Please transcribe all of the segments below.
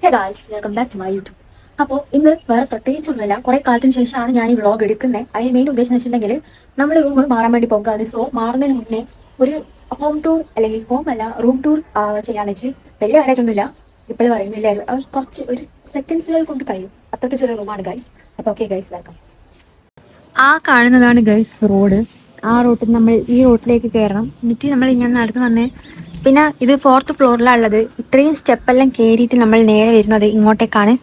Hey guys, welcome back to my YouTube. അപ്പോൾ ഇന്ന് വേറെ പ്രത്യേകിച്ചൊന്നുമില്ല, കുറെ കാലത്തിന് ശേഷമാണ് ഞാൻ ഈ വ്ളോഗ് എടുക്കുന്നത്. അതിന് മെയിൻ ഉദ്ദേശം വെച്ചിട്ടുണ്ടെങ്കിൽ നമ്മൾ റൂം മാറാൻ വേണ്ടി പോകാതെ, സോ മാറുന്നതിന് മുന്നേ ഒരു ഹോം ടൂർ അല്ലെങ്കിൽ ഹോം അല്ല റൂം ടൂർ ചെയ്യാന്ന് വെച്ച്. വലിയ കാര്യമായിട്ടൊന്നുമില്ല, ഇപ്പോഴും പറയുന്നില്ല, കുറച്ച് ഒരു സെക്കൻഡ്സുകൾ കൊണ്ട് കഴിയും. അത്രയ്ക്ക് ചെറിയ റൂമാണ് ഗൈസ്. അപ്പോൾ ഓക്കെ ഗൈസ്, വെൽക്കം. ആ കാണുന്നതാണ് ഗൈസ് റോഡ്. ആ റോട്ടിൽ നമ്മൾ ഈ റോട്ടിലേക്ക് കയറണം. എന്നിട്ട് നമ്മൾ ഇങ്ങനെ നടന്ന് വന്ന്, പിന്നെ ഇത് 4th ഫ്ലോറിലാണ് ഉള്ളത്. ഇത്രയും സ്റ്റെപ്പെല്ലാം കയറിയിട്ട് നമ്മൾ നേരെ വരുന്നത് ഇങ്ങോട്ടേക്കാണ്.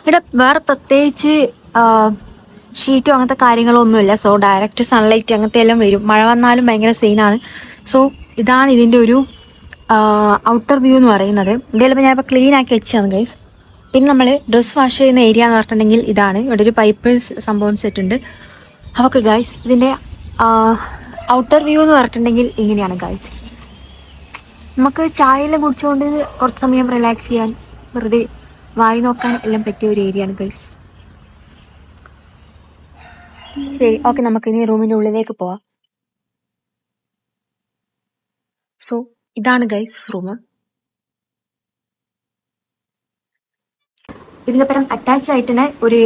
ഇവിടെ വേറെ പ്രത്യേകിച്ച് ഷീറ്റോ അങ്ങനത്തെ കാര്യങ്ങളൊന്നുമില്ല. സോ ഡയറക്റ്റ് സൺലൈറ്റ് അങ്ങനത്തെ എല്ലാം വരും. മഴ വന്നാലും ഭയങ്കര സീനാണ്. സോ ഇതാണ് ഇതിൻ്റെ ഒരു ഔട്ടർ വ്യൂ എന്ന് പറയുന്നത്. ഇതെല്ലാം ഞാനിപ്പോൾ ക്ലീൻ ആക്കി വെച്ചാണ് ഗൈസ്. പിന്നെ നമ്മൾ ഡ്രസ്സ് വാഷ് ചെയ്യുന്ന ഏരിയ എന്ന് പറഞ്ഞിട്ടുണ്ടെങ്കിൽ ഇതാണ്. ഇവിടെ ഒരു പൈപ്പ് സംഭവം സെറ്റ് ഉണ്ട്. ഓക്കെ ഗൈസ്, ഇതിൻ്റെ ഔട്ടർ വ്യൂ എന്ന് പറഞ്ഞിട്ടുണ്ടെങ്കിൽ ഇങ്ങനെയാണ് ഗൈസ്. നമുക്ക് ചായയെല്ലാം കുടിച്ചുകൊണ്ട് കുറച്ച് സമയം റിലാക്സ് ചെയ്യാൻ, വെറുതെ വായി നോക്കാൻ എല്ലാം പറ്റിയ ഒരു ഏരിയ ആണ് ഗൈസ്. ശരി, ഓക്കെ, നമുക്ക് ഇനി റൂമിൻ്റെ ഉള്ളിലേക്ക് പോവാം. സോ ഇതാണ് ഗൈസ് റൂം. ഇതിൻ്റെ പരം അറ്റാച്ച് ആയിട്ട് തന്നെ ഒരു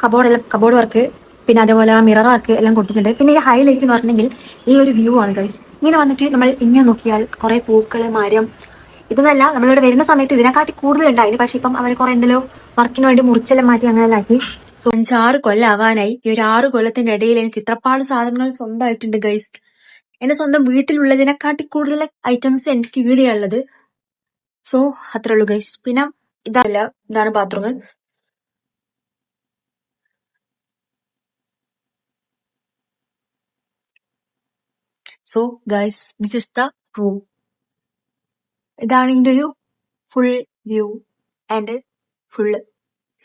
കബോർഡ് വർക്ക്, പിന്നെ അതേപോലെ മിറർ വർക്ക് എല്ലാം കൊടുത്തിട്ടുണ്ട്. പിന്നെ ഈ ഹൈലൈറ്റ് എന്ന് പറഞ്ഞിട്ടുണ്ടെങ്കിൽ ഈ ഒരു വ്യൂ ആണ് ഗൈസ്. ഇങ്ങനെ വന്നിട്ട് നമ്മൾ ഇങ്ങനെ നോക്കിയാൽ കുറേ പൂക്കള്, മരം, ഇതൊന്നല്ല നമ്മളിവിടെ വരുന്ന സമയത്ത് ഇതിനെക്കാട്ടി കൂടുതലുണ്ടായിരുന്നു. പക്ഷെ ഇപ്പം അവർ കുറെ എന്തെല്ലോ വർക്കിന് വേണ്ടി മുറിച്ചെല്ലാം മാറ്റി അങ്ങനെ ആക്കി. സോ 5-6 കൊല്ലം ആവാനായി. ഈ ഒരു 6 കൊല്ലത്തിന്റെ ഇടയിൽ എനിക്ക് ഇത്രപ്പാട് സാധനങ്ങൾ സ്വന്തമായിട്ടുണ്ട് ഗൈസ്. എന്റെ സ്വന്തം വീട്ടിലുള്ളതിനെക്കാട്ടി കൂടുതൽ ഐറ്റംസ് എനിക്ക് ഇവിടെയുള്ളത്. സോ അത്രേ ഉള്ളൂ ഗൈസ്. പിന്നെ ഇതാണ് bathroom. So guys, this is the room. ഇതാണ് ഇതിന്റെ ഒരു full view and full.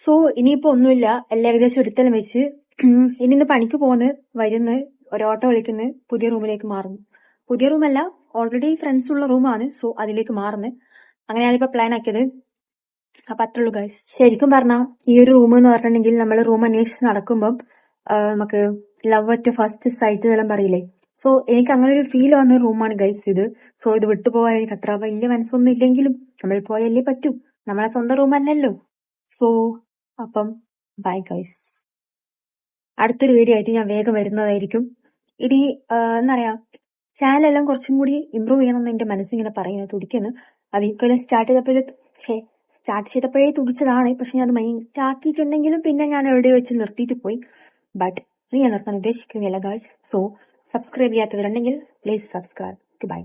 So ഇനിയിപ്പോ ഒന്നുമില്ല, എല്ലാം ഏകദേശം എടുത്തെല്ലാം വെച്ച് ഇനി ഇന്ന് പണിക്ക് വരുന്ന് ഒരു ഓട്ടോ വിളിക്കുന്നു, പുതിയ റൂമിലേക്ക് മാറുന്നു. പുതിയ റൂമല്ല, ഓൾറെഡി ഫ്രണ്ട്സ് ഉള്ള റൂമാണ്. സോ അതിലേക്ക് മാറുന്നു. അങ്ങനെയാണ് ഇപ്പൊ പ്ലാൻ ആക്കിയത്. അപ്പൊ അത്രേ ഉള്ളൂ ഗൈസ്. ശരിക്കും പറഞ്ഞാൽ ഈ ഒരു റൂം എന്ന് പറഞ്ഞിട്ടുണ്ടെങ്കിൽ നമ്മൾ റൂം അന്വേഷിച്ച് നടക്കുമ്പോൾ നമുക്ക് ലവ് അറ്റ് ഫസ്റ്റ് സൈറ്റ് എന്നെല്ലാം പറയില്ലേ. സോ എനിക്ക് അങ്ങനെ ഒരു ഫീൽ വന്ന റൂമാണ് ഗൈസ് ഇത്. സോ ഇത് വിട്ടുപോകാൻ എനിക്ക് അത്ര വലിയ മനസ്സൊന്നും ഇല്ലെങ്കിലും നമ്മൾ പോയല്ലേ പറ്റൂ, നമ്മളെ സ്വന്തം റൂം അല്ലല്ലോ. സോ അപ്പം ബൈ ഗൈസ്. അടുത്തൊരു വീഡിയോ ആയിട്ട് ഞാൻ വേഗം വരുന്നതായിരിക്കും. ഇനി എന്താ ചാനലെല്ലാം കുറച്ചും കൂടി ഇമ്പ്രൂവ് ചെയ്യണമെന്ന് എന്റെ മനസ്സിങ്ങനെ പറയുന്നത്, തുടിക്കുന്നു. അത് ഈക്വലം സ്റ്റാർട്ട് ചെയ്തപ്പോഴേ തുടിച്ചതാണ്. പക്ഷെ ഞാൻ അത് മൈൻഡ് ആക്കിയിട്ടുണ്ടെങ്കിലും പിന്നെ ഞാൻ എവിടെ വെച്ച് നിർത്തിയിട്ട് പോയി. ബട്ട് ഞാൻ നിർത്താൻ ഉദ്ദേശിക്കുന്നില്ല ഗൈസ്. സോ സബ്സ്ക്രൈബ് ചെയ്യാത്തവരുണ്ടെങ്കിൽ പ്ലീസ് സബ്സ്ക്രൈബ്. ബൈ.